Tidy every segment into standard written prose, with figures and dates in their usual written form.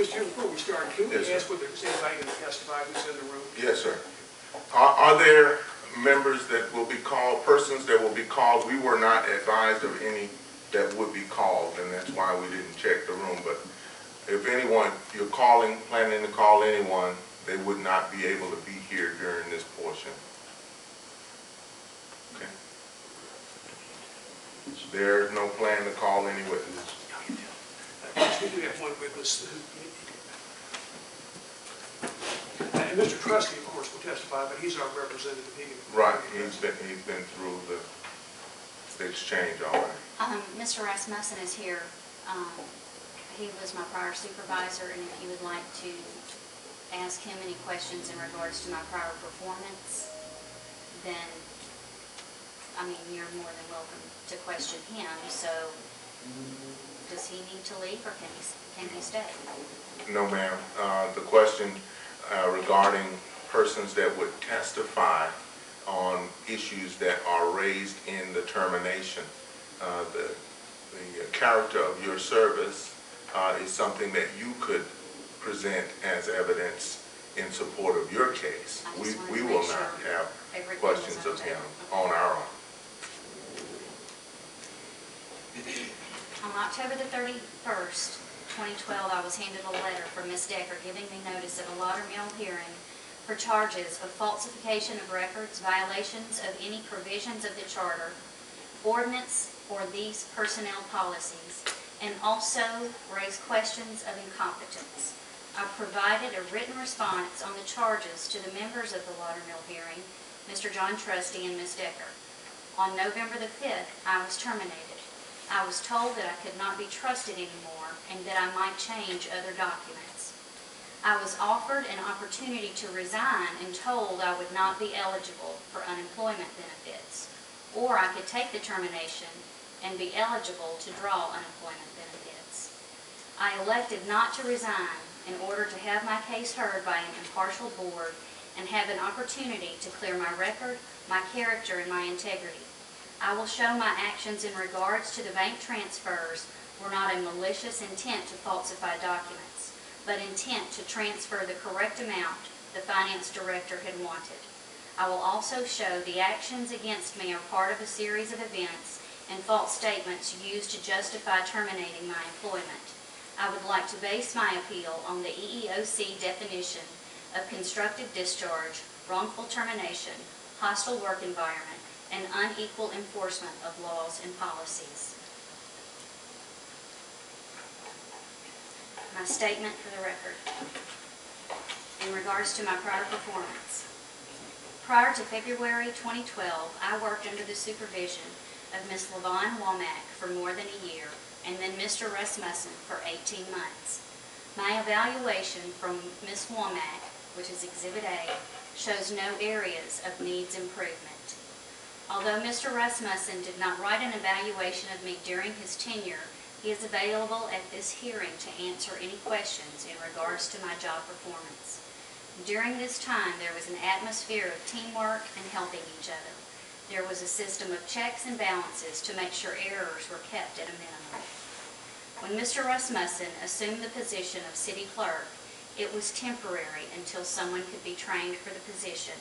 Mr. Chairman, before we start, can we Yes, sir. ask whether there's anybody going to testify who's in the room? Yes, sir. Are there members that will be called, persons that will be called? We were not advised of any that would be called, and that's why we didn't check the room. But if anyone, you're calling, planning to call anyone, they would not be able to be here during this portion. Okay. There's no plan to call any witnesses. We do have one witness who, and Mr. Trustee, of course, will testify, but he's our representative. He can. Right, he's been through the exchange already. Mr. Rasmussen is here. He was my prior supervisor, and if you would like to ask him any questions in regards to my prior performance, then, I mean, you're more than welcome to question him. So, does he need to leave, or can he stay? No, ma'am. The question regarding persons that would testify on issues that are raised in the termination. The character of your service is something that you could present as evidence in support of your case. We will not have questions of him on our own. On October the 31st, 2012, I was handed a letter from Ms. Decker giving me notice of a Laudermill hearing for charges of falsification of records, violations of any provisions of the charter, ordinance, or these personnel policies, and also raised questions of incompetence. I provided a written response on the charges to the members of the Laudermill hearing, Mr. John Trustee and Ms. Decker. On November the 5th, I was terminated. I was told that I could not be trusted anymore and that I might change other documents. I was offered an opportunity to resign and told I would not be eligible for unemployment benefits, or I could take the termination and be eligible to draw unemployment benefits. I elected not to resign in order to have my case heard by an impartial board and have an opportunity to clear my record, my character, and my integrity. I will show my actions in regards to the bank transfers were not a malicious intent to falsify documents, but intent to transfer the correct amount the finance director had wanted. I will also show the actions against me are part of a series of events and false statements used to justify terminating my employment. I would like to base my appeal on the EEOC definition of constructive discharge, wrongful termination, hostile work environment, and unequal enforcement of laws and policies. My statement for the record in regards to my prior performance. Prior to February 2012, I worked under the supervision of Ms. LaVon Womack for more than a year, and then Mr. Rasmussen for 18 months. My evaluation from Ms. Womack, which is Exhibit A, shows no areas of needs improvement. Although Mr. Rasmussen did not write an evaluation of me during his tenure, he is available at this hearing to answer any questions in regards to my job performance. During this time, there was an atmosphere of teamwork and helping each other. There was a system of checks and balances to make sure errors were kept at a minimum. When Mr. Rasmussen assumed the position of city clerk, it was temporary until someone could be trained for the position.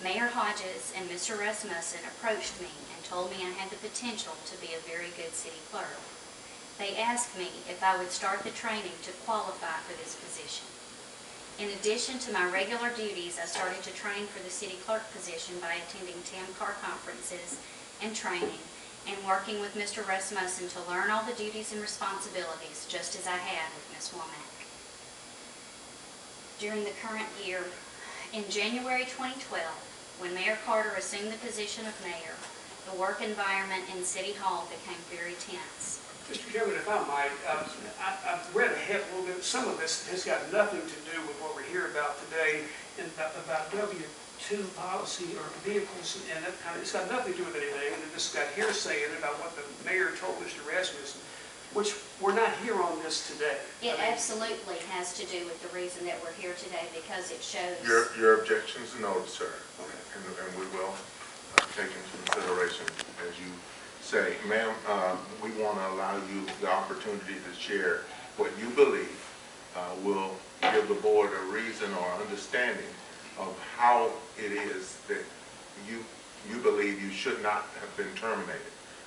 Mayor Hodges and Mr. Rasmussen approached me and told me I had the potential to be a very good city clerk. They asked me if I would start the training to qualify for this position. In addition to my regular duties, I started to train for the city clerk position by attending TAMCAR conferences and training and working with Mr. Rasmussen to learn all the duties and responsibilities just as I had with Ms. Womack. During the current year, in January 2012, when Mayor Carter assumed the position of mayor, the work environment in City Hall became very tense. Mr. Chairman, if I might, I've read ahead a little bit. Some of this has got nothing to do with what we're here about today, and about W-2 policy or vehicles, and that kind of, it's got nothing to do with anything. And this got hearsay in it about what the mayor told Mr. Rasmussen, which we're not here on this today. It absolutely has to do with the reason that we're here today, because it shows... Your objections are noted, sir. Okay. And we will take into consideration as you say. Ma'am, we want to allow you the opportunity to share what you believe will give the board a reason or understanding of how it is that you believe you should not have been terminated.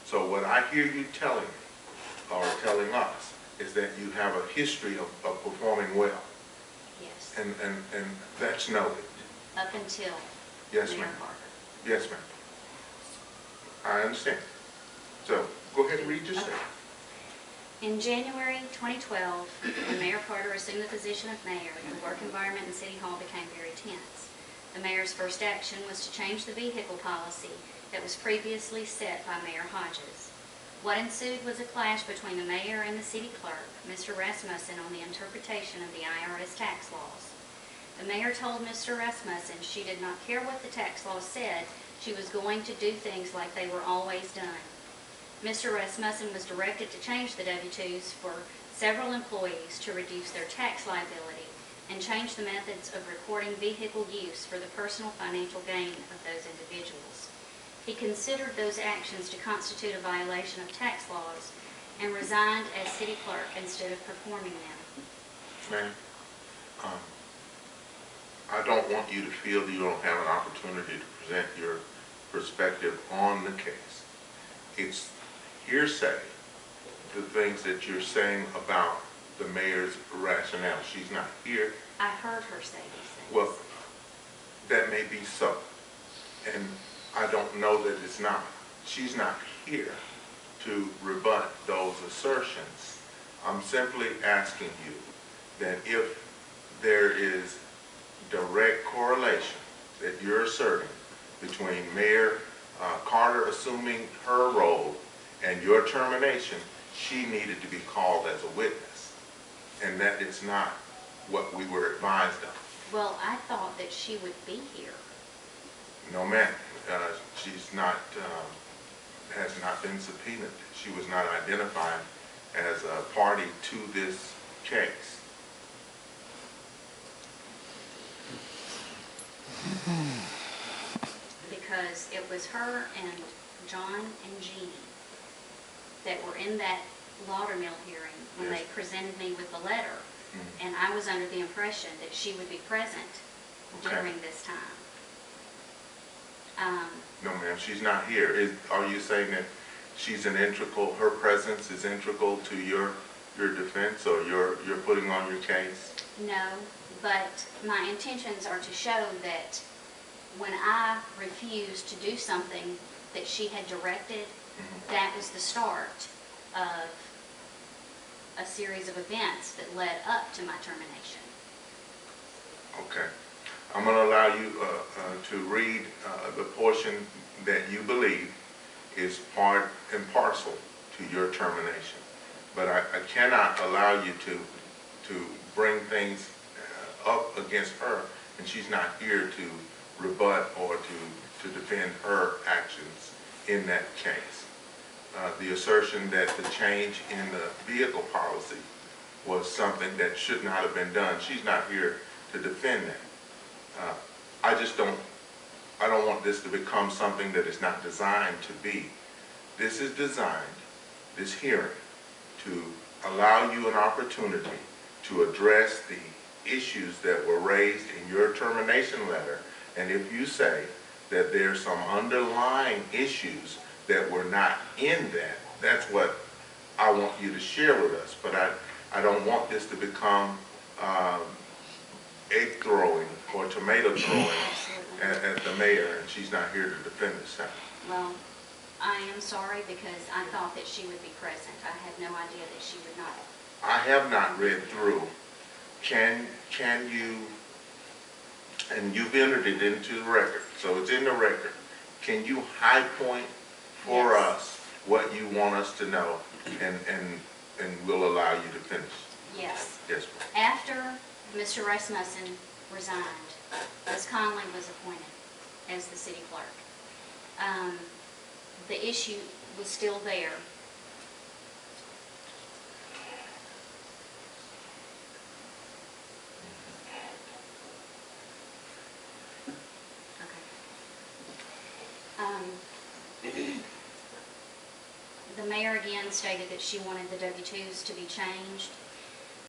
So what I hear you telling me, or telling us, is that you have a history of performing well. Yes. And that's noted. Up until Yes, Mayor ma'am. Carter. Yes, ma'am. I understand. So go ahead and read your statement. In January 2012, when Mayor Carter assumed the position of mayor, the work environment in City Hall became very tense. The mayor's first action was to change the vehicle policy that was previously set by Mayor Hodges. What ensued was a clash between the mayor and the city clerk, Mr. Rasmussen, on the interpretation of the IRS tax laws. The mayor told Mr. Rasmussen she did not care what the tax law said, she was going to do things like they were always done. Mr. Rasmussen was directed to change the W-2s for several employees to reduce their tax liability and change the methods of recording vehicle use for the personal financial gain of those individuals. He considered those actions to constitute a violation of tax laws and resigned as city clerk instead of performing them. Ma'am, I don't want you to feel that you don't have an opportunity to present your perspective on the case. It's hearsay, the things that you're saying about the mayor's rationale. She's not here. I heard her say these things. Well, that may be so. And I don't know that it's not. She's not here to rebut those assertions. I'm simply asking you that if there is direct correlation that you're asserting between Mayor Carter assuming her role and your termination, she needed to be called as a witness, and that is not what we were advised of. Well, I thought that she would be here. No, ma'am. She's not, has not been subpoenaed. She was not identified as a party to this case. Because it was her and John and Jeannie that were in that Laudermill hearing when Yes. they presented me with the letter. Mhm. And I was under the impression that she would be present Okay. during this time. No, ma'am, she's not here. Are you saying that she's an integral, her presence is integral to your defense, or you're putting on your case? No, but my intentions are to show that when I refused to do something that she had directed, that was the start of a series of events that led up to my termination. Okay. I'm going to allow you to read the portion that you believe is part and parcel to your termination. But I cannot allow you to bring things up against her, and she's not here to rebut or to defend her actions in that case. The assertion that the change in the vehicle policy was something that should not have been done, she's not here to defend that. I don't want this to become something that is not designed to be. This is designed, this hearing, to allow you an opportunity to address the issues that were raised in your termination letter. And if you say that there's some underlying issues that were not in that, that's what I want you to share with us. But I don't want this to become egg throwing or tomato throwing at the mayor, and she's not here to defend herself. Well, I am sorry because I thought that she would be present. I had no idea that she would not. I have not read through. Can you, and you've entered it into the record, so it's in the record. Can you high point for Yes. us what you want us to know, and we'll allow you to finish? Yes. Yes, ma'am. After Mr. Rasmussen resigned, Ms. Conley was appointed as the city clerk. The issue was still there. Okay. The mayor again stated that she wanted the W-2s to be changed.